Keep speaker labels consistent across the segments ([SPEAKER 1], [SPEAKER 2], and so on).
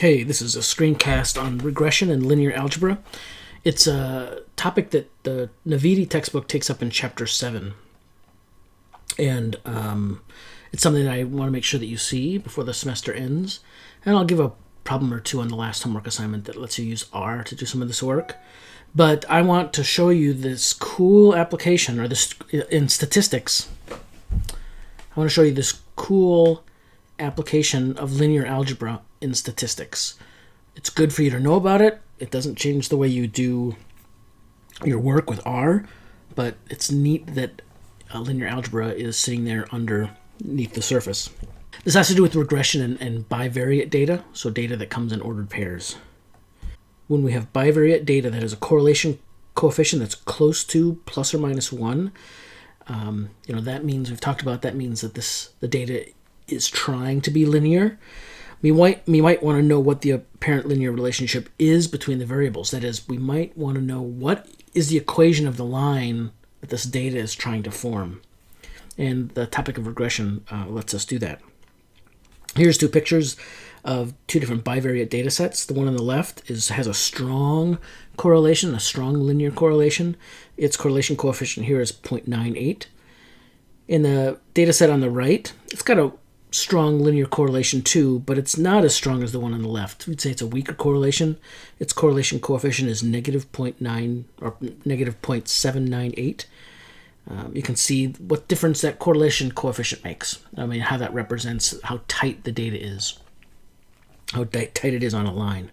[SPEAKER 1] Hey, this is a screencast on regression and linear algebra. It's a topic that the Navidi textbook takes up in Chapter 7. And it's something that I want to make sure that you see before the semester ends. And I'll give a problem or two on the last homework assignment that lets you use R to do some of this work. But I want to show you this cool application, or this in statistics. I want to show you this cool application of linear algebra in statistics. It's good for you to know about it. It doesn't change the way you do your work with R, but it's neat that linear algebra is sitting there underneath the surface. This has to do with regression and bivariate data, so data that comes in ordered pairs. When we have bivariate data that has a correlation coefficient that's close to plus or minus 1, that means, we've talked about, that means that the data is trying to be linear. We might want to know what the apparent linear relationship is between the variables. That is, we might want to know what is the equation of the line that this data is trying to form. And the topic of regression lets us do that. Here's two pictures of two different bivariate data sets. The one on the left has a strong correlation, a strong linear correlation. Its correlation coefficient here is 0.98. In the data set on the right, it's got a strong linear correlation too, but it's not as strong as the one on the left. We'd say it's a weaker correlation. Its correlation coefficient is negative 0.9 or negative 0.798. You can see what difference that correlation coefficient makes. I mean, how that represents how tight the data is, how tight it is on a line.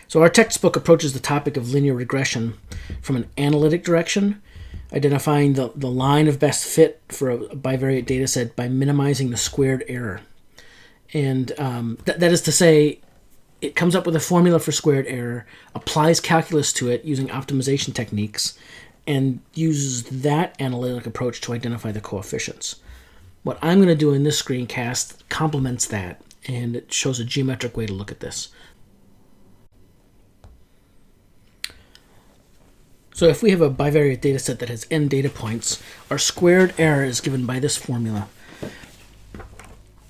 [SPEAKER 1] So our textbook approaches the topic of linear regression from an analytic direction, identifying the line of best fit for a bivariate data set by minimizing the squared error. And that is to say, it comes up with a formula for squared error, applies calculus to it using optimization techniques, and uses that analytic approach to identify the coefficients. What I'm going to do in this screencast complements that, and it shows a geometric way to look at this. So if we have a bivariate data set that has n data points, our squared error is given by this formula.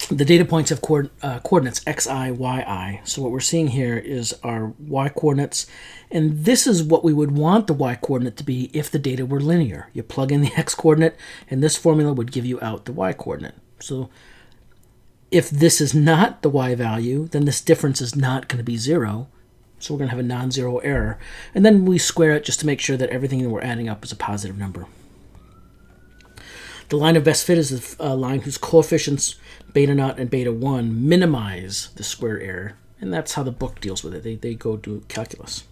[SPEAKER 1] The data points have coordinates xi, yi. So what we're seeing here is our y coordinates, and this is what we would want the y coordinate to be if the data were linear. You plug in the x coordinate, and this formula would give you out the y coordinate. So if this is not the y value, then this difference is not going to be 0. So we're going to have a non-zero error. And then we square it just to make sure that everything that we're adding up is a positive number. The line of best fit is a line whose coefficients beta naught and beta 1 minimize the square error. And that's how the book deals with it. They go to calculus.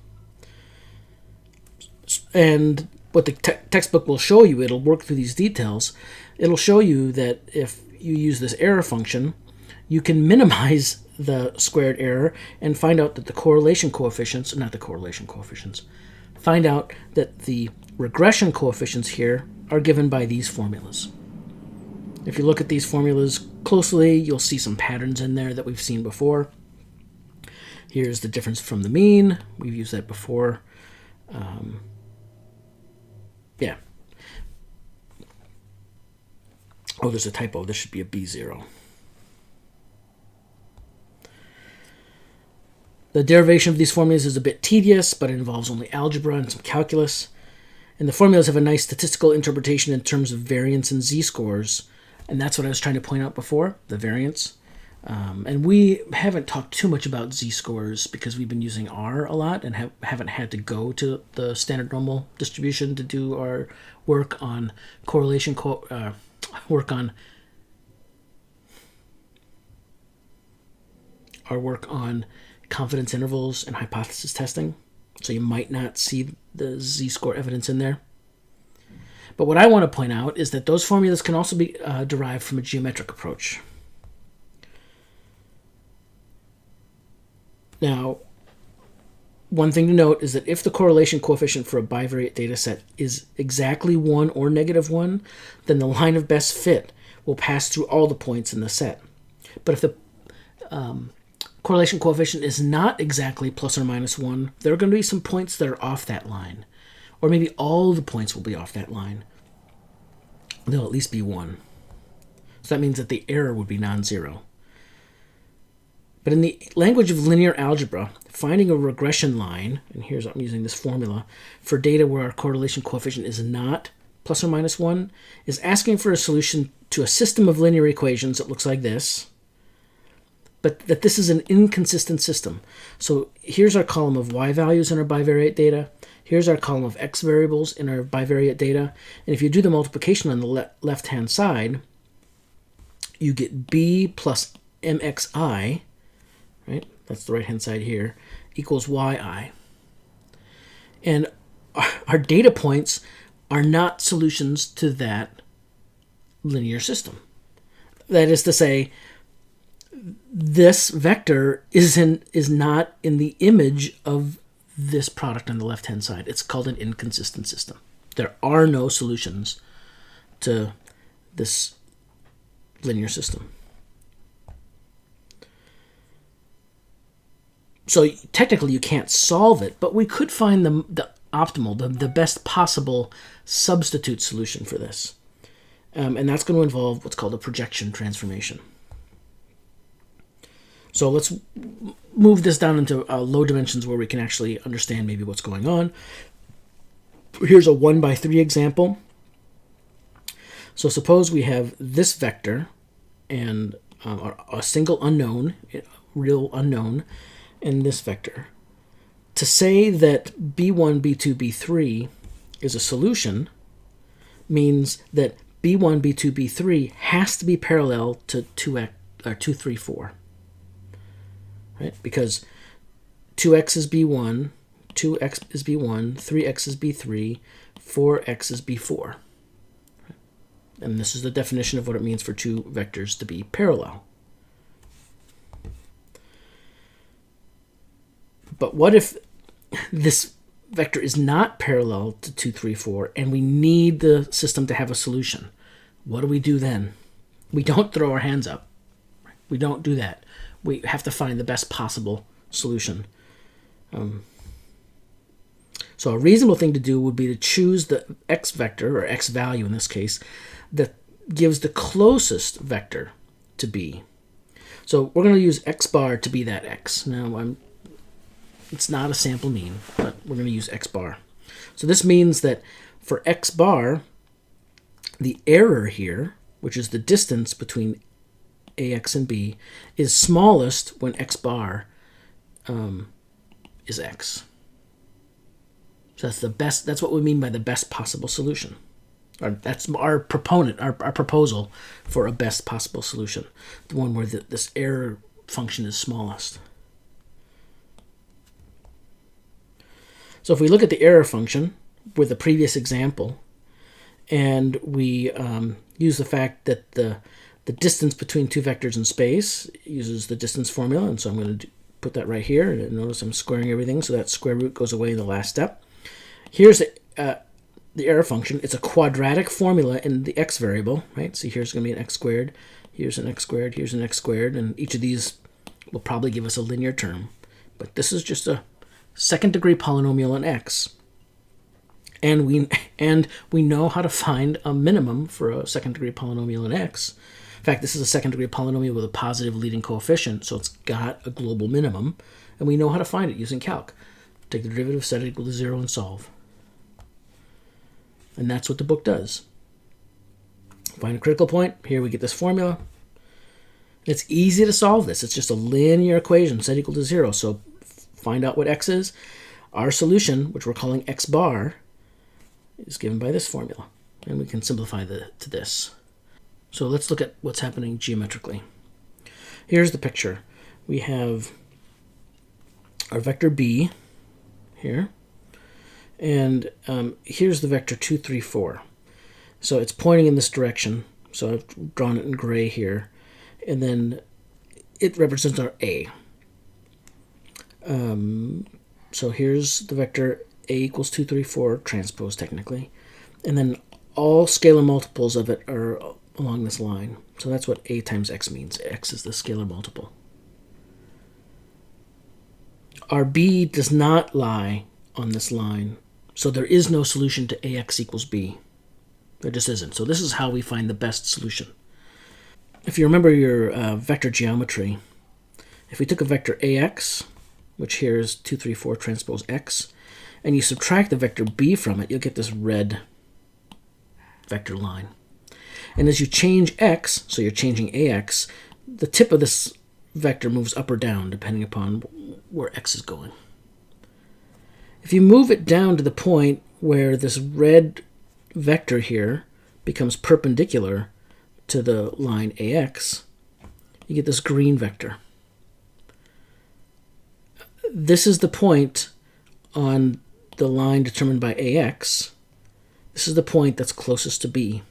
[SPEAKER 1] And what the textbook will show you, it'll work through these details. It'll show you that if you use this error function, you can minimize the squared error and find out that the correlation coefficients, find out that the regression coefficients here are given by these formulas. If you look at these formulas closely, you'll see some patterns in there that we've seen before. Here's the difference from the mean. We've used that before. Oh, there's a typo. This should be a B0. The derivation of these formulas is a bit tedious, but it involves only algebra and some calculus. And the formulas have a nice statistical interpretation in terms of variance and z-scores. And that's what I was trying to point out before, the variance. And we haven't talked too much about z-scores because we've been using R a lot and haven't had to go to the standard normal distribution to do our work on correlation, confidence intervals and hypothesis testing. So you might not see the z-score evidence in there. But what I want to point out is that those formulas can also be derived from a geometric approach. Now, one thing to note is that if the correlation coefficient for a bivariate data set is exactly 1 or negative 1, then the line of best fit will pass through all the points in the set. But if the correlation coefficient is not exactly plus or minus 1, there are going to be some points that are off that line. Or maybe all the points will be off that line. There'll at least be 1. So that means that the error would be non-zero. But in the language of linear algebra, finding a regression line, and here's I'm using this formula, for data where our correlation coefficient is not plus or minus 1, is asking for a solution to a system of linear equations that looks like this, but that this is an inconsistent system. So here's our column of y values in our bivariate data. Here's our column of x variables in our bivariate data. And if you do the multiplication on the left-hand side, you get b plus mxi, right? That's the right-hand side here, equals yi. And our data points are not solutions to that linear system. That is to say, this vector is not in the image of this product on the left-hand side. It's called an inconsistent system. There are no solutions to this linear system. So technically you can't solve it, but we could find the optimal, the best possible substitute solution for this. And that's going to involve what's called a projection transformation. So let's move this down into low dimensions where we can actually understand maybe what's going on. Here's a 1/3 example. So suppose we have this vector and a single unknown, real unknown, and this vector. To say that b1, b2, b3 is a solution means that b1, b2, b3 has to be parallel to 2x, or 2, 3, 4. Right? Because 2x is b1, 2x is b1, 3x is b3, 4x is b4. And this is the definition of what it means for two vectors to be parallel. But what if this vector is not parallel to 2, 3, 4, and we need the system to have a solution? What do we do then? We don't throw our hands up. We don't do that. We have to find the best possible solution. So a reasonable thing to do would be to choose the x vector, or x value in this case, that gives the closest vector to b. So we're going to use x bar to be that x. Now, it's not a sample mean, but we're going to use x bar. So this means that for x bar, the error here, which is the distance between ax and b, is smallest when x bar is x. So that's the best. That's what we mean by the best possible solution. That's our proposal for a best possible solution, the one where this error function is smallest. So if we look at the error function with the previous example, and we use the fact that the distance between two vectors in space uses the distance formula, and so I'm going to put that right here. And notice I'm squaring everything, so that square root goes away in the last step. Here's the error function. It's a quadratic formula in the x variable, right? So here's going to be an x squared, here's an x squared, here's an x squared, and each of these will probably give us a linear term. But this is just a second-degree polynomial in x. And we know how to find a minimum for a second-degree polynomial in x. In fact, this is a second-degree polynomial with a positive leading coefficient, so it's got a global minimum, and we know how to find it using calc. Take the derivative, set it equal to 0, and solve. And that's what the book does. Find a critical point. Here we get this formula. It's easy to solve this. It's just a linear equation set equal to 0. So find out what x is. Our solution, which we're calling x bar, is given by this formula. And we can simplify to this. So let's look at what's happening geometrically. Here's the picture. We have our vector b here. And here's the vector 2, 3, 4. So it's pointing in this direction. So I've drawn it in gray here. And then it represents our a. So here's the vector a equals 2, 3, 4, transpose technically. And then all scalar multiples of it are along this line. So that's what a times x means. X is the scalar multiple. Our b does not lie on this line. So there is no solution to ax equals b. There just isn't. So this is how we find the best solution. If you remember your vector geometry, If we took a vector AX, which here is 2, 3, 4 transpose X, and you subtract the vector B from it, you'll get this red vector line. And as you change X, so you're changing AX, the tip of this vector moves up or down depending upon where X is going. If you move it down to the point where this red vector here becomes perpendicular to the line AX, you get this green vector. This is the point on the line determined by AX. This is the point that's closest to B.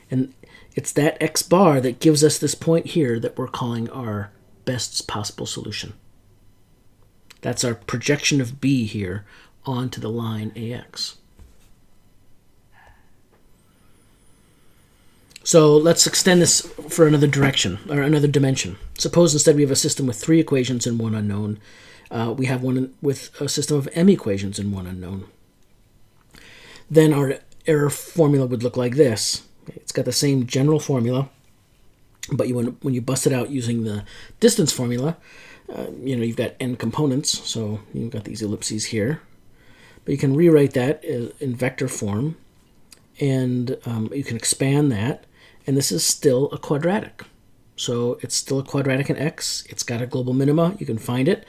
[SPEAKER 1] And it's that X bar that gives us this point here that we're calling our best possible solution. That's our projection of B here onto the line AX. So let's extend this for another direction, or another dimension. Suppose instead we have a system with 3 equations and 1 unknown. We have one with a system of m equations and 1 unknown. Then our error formula would look like this. It's got the same general formula, but when you bust it out using the distance formula, you've got n components, so you've got these ellipses here. But you can rewrite that in vector form, and you can expand that, and this is still a quadratic. So it's still a quadratic in X. It's got a global minima. You can find it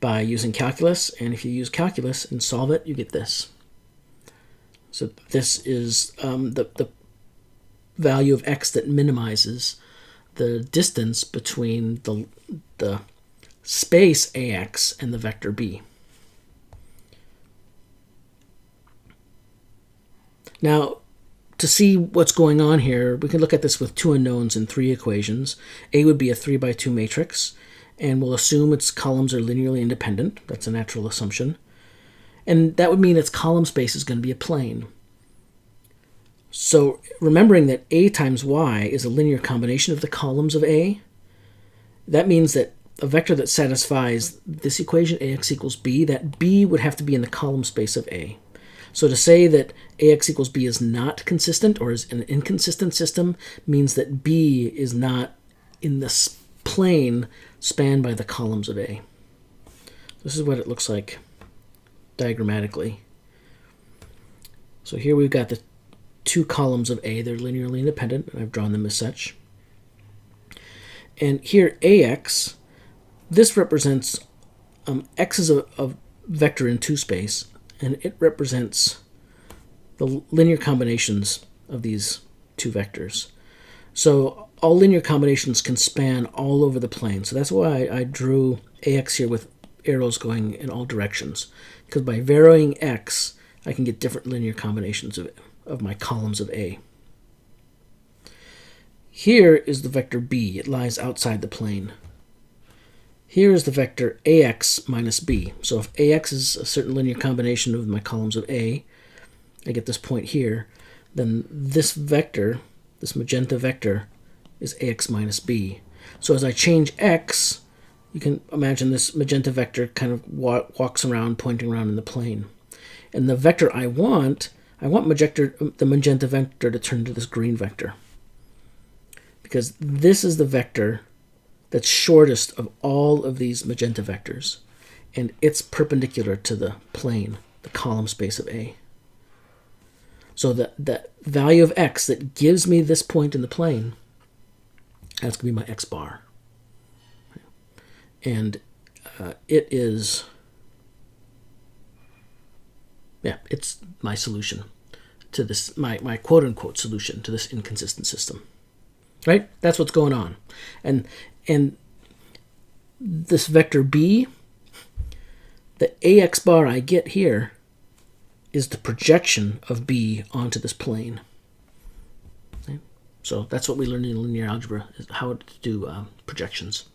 [SPEAKER 1] by using calculus, and if you use calculus and solve it, you get this. So this is the value of X that minimizes the distance between the space AX and the vector B. Now, to see what's going on here, we can look at this with 2 unknowns and 3 equations. A would be a 3 by 2 matrix, and we'll assume its columns are linearly independent. That's a natural assumption. And that would mean its column space is going to be a plane. So remembering that A times Y is a linear combination of the columns of A, that means that a vector that satisfies this equation, AX equals B, that B would have to be in the column space of A. So to say that AX equals B is not consistent or is an inconsistent system means that B is not in this plane spanned by the columns of A. This is what it looks like diagrammatically. So here we've got the 2 columns of A. They're linearly independent, and I've drawn them as such. And here AX, this represents X is a vector in 2 space, and it represents the linear combinations of these 2 vectors. So all linear combinations can span all over the plane. So that's why I drew AX here with arrows going in all directions. Because by varying X, I can get different linear combinations of my columns of A. Here is the vector B. It lies outside the plane. Here is the vector AX minus B. So if AX is a certain linear combination of my columns of A, I get this point here, then this vector, this magenta vector, is AX minus B. So as I change X, you can imagine this magenta vector kind of walks around, pointing around in the plane. And the vector I want the magenta vector to turn to this green vector. Because this is the vector that's shortest of all of these magenta vectors, and it's perpendicular to the plane, the column space of A. So the value of X that gives me this point in the plane, that's going to be my X bar. And it is, it's my solution to this, my quote-unquote solution to this inconsistent system. Right? That's what's going on. And this vector B, the AX bar I get here is the projection of B onto this plane. Okay? So that's what we learned in linear algebra, is how to do projections.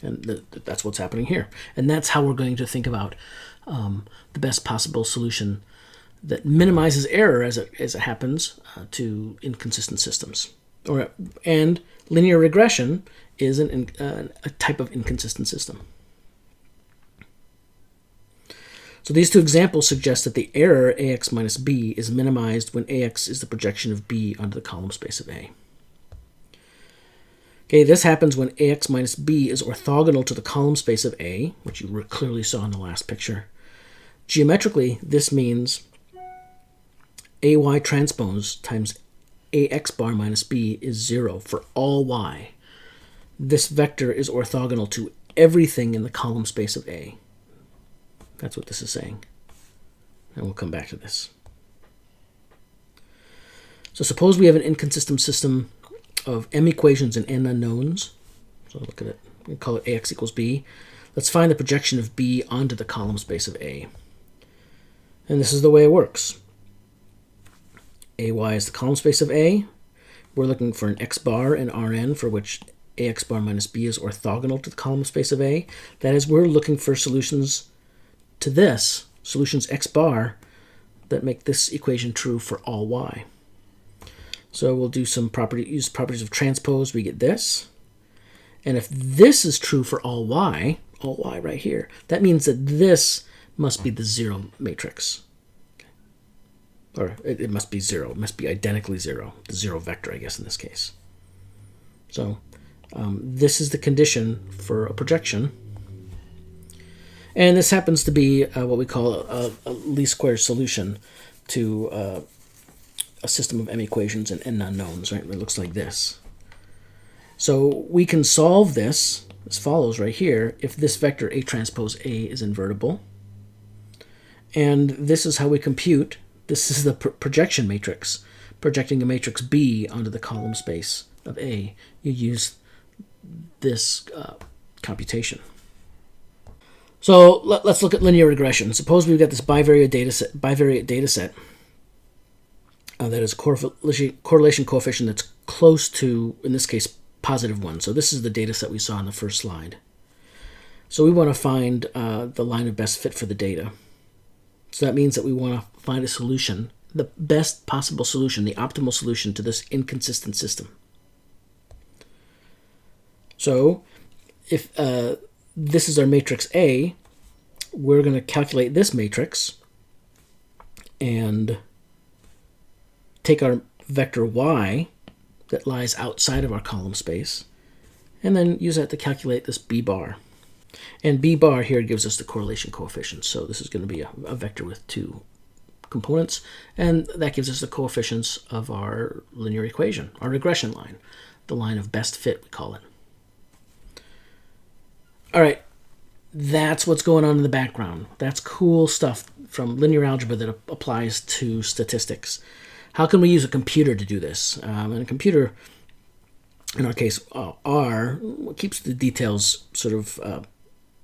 [SPEAKER 1] And that's what's happening here. And that's how we're going to think about the best possible solution that minimizes error as it happens to inconsistent systems. And linear regression is a type of inconsistent system. So these 2 examples suggest that the error AX minus B is minimized when AX is the projection of B onto the column space of A. Okay, this happens when ax minus b is orthogonal to the column space of A, which you clearly saw in the last picture. Geometrically, this means ay transpose times ax bar minus b is 0 for all y. This vector is orthogonal to everything in the column space of A. That's what this is saying. And we'll come back to this. So suppose we have an inconsistent system of m equations and n unknowns. So look at it. We call it ax equals b. Let's find the projection of b onto the column space of A. And this is the way it works. ay is the column space of A. We're looking for an x bar and Rn for which ax bar minus b is orthogonal to the column space of A. That is, we're looking for solutions to this, solutions x bar, that make this equation true for all y. So we'll do some use properties of transpose. We get this. And if this is true for all y right here, that means that this must be the zero matrix. Or it must be 0. It must be identically 0. The 0 vector, I guess, in this case. So this is the condition for a projection. And this happens to be what we call a least squares solution to a system of m equations and n unknowns, right? It looks like this. So we can solve this as follows right here if this vector A transpose A is invertible. And this is how we compute. This is the projection matrix, projecting a matrix B onto the column space of A. You use this computation. So let's look at linear regression. Suppose we've got this bivariate data set that is a correlation coefficient that's close to, in this case, +1. So this is the data set we saw in the first slide. So we want to find the line of best fit for the data. So that means that we want to find a solution, the best possible solution, the optimal solution to this inconsistent system. So if this is our matrix A, we're going to calculate this matrix and take our vector y that lies outside of our column space and then use that to calculate this b bar. And b bar here gives us the correlation coefficient. So this is going to be a vector with 2 components, and that gives us the coefficients of our linear equation, our regression line, the line of best fit, we call it. All right, that's what's going on in the background. That's cool stuff from linear algebra that applies to statistics. How can we use a computer to do this? And a computer, in our case, R, keeps the details sort of,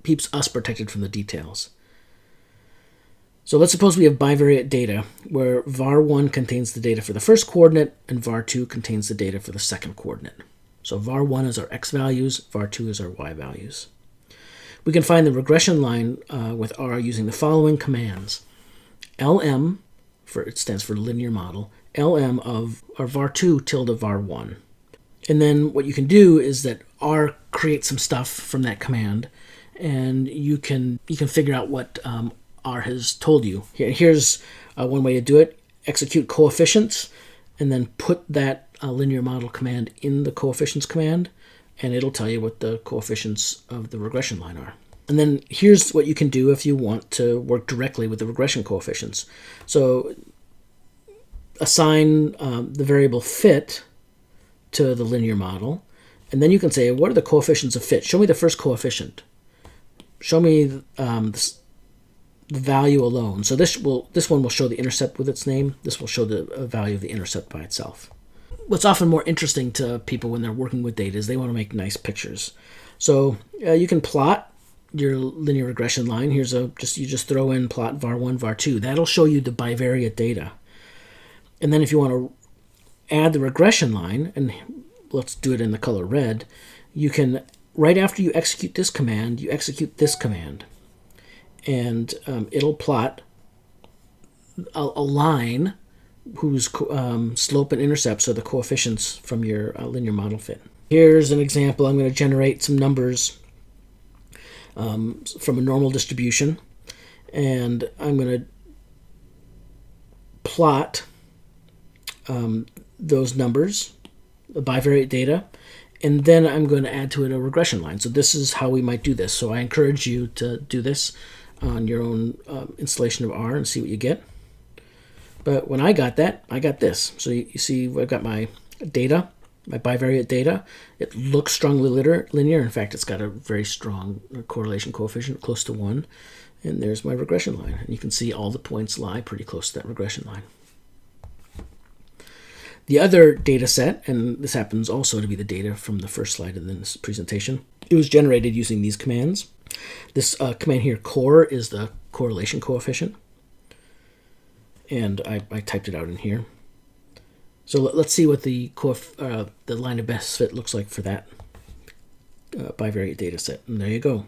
[SPEAKER 1] keeps us protected from the details. So let's suppose we have bivariate data where var1 contains the data for the first coordinate and var2 contains the data for the second coordinate. So var1 is our x values, var2 is our y values. We can find the regression line with R using the following commands. LM, it stands for linear model, LM of our var2 tilde var1. And then what you can do is that R creates some stuff from that command, and you can figure out what R has told you. Here's one way to do it. Execute coefficients, and then put that linear model command in the coefficients command, and it'll tell you what the coefficients of the regression line are. And then here's what you can do if you want to work directly with the regression coefficients. So assign the variable fit to the linear model, and then you can say, what are the coefficients of fit? Show me the first coefficient. Show me the value alone. So this one will show the intercept with its name. This will show the value of the intercept by itself. What's often more interesting to people when they're working with data is they want to make nice pictures. So you can plot your linear regression line. Here's you just throw in plot var1, var2. That'll show you the bivariate data. And then if you want to add the regression line, and let's do it in the color red, you can, right after you execute this command, you execute this command. And it'll plot a line whose slope and intercepts are the coefficients from your linear model fit. Here's an example. I'm going to generate some numbers from a normal distribution, and I'm going to plot those numbers, the bivariate data, And then I'm going to add to it a regression line. So this is how we might do this. So I encourage you to do this on your own installation of R and see what you get. But when I got that, I got this. So you see I've got my data, my bivariate data. It looks strongly linear. In fact, it's got a very strong correlation coefficient, close to 1. And there's my regression line. And you can see all the points lie pretty close to that regression line. The other data set, and this happens also to be the data from the first slide in this presentation, it was generated using these commands. This command here, core, is the correlation coefficient. And I typed it out in here. So let's see what the line of best fit looks like for that bivariate data set. And there you go.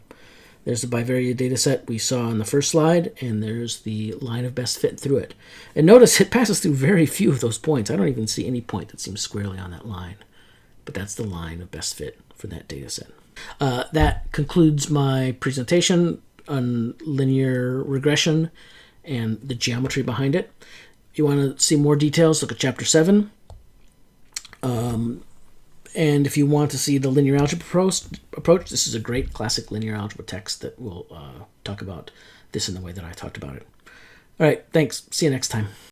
[SPEAKER 1] There's the bivariate data set we saw on the first slide, and there's the line of best fit through it. And notice it passes through very few of those points. I don't even see any point that seems squarely on that line. But that's the line of best fit for that data set. That concludes my presentation on linear regression and the geometry behind it. If you want to see more details, look at Chapter 7. And if you want to see the linear algebra approach, this is a great classic linear algebra text that will talk about this in the way that I talked about it. All right, thanks. See you next time.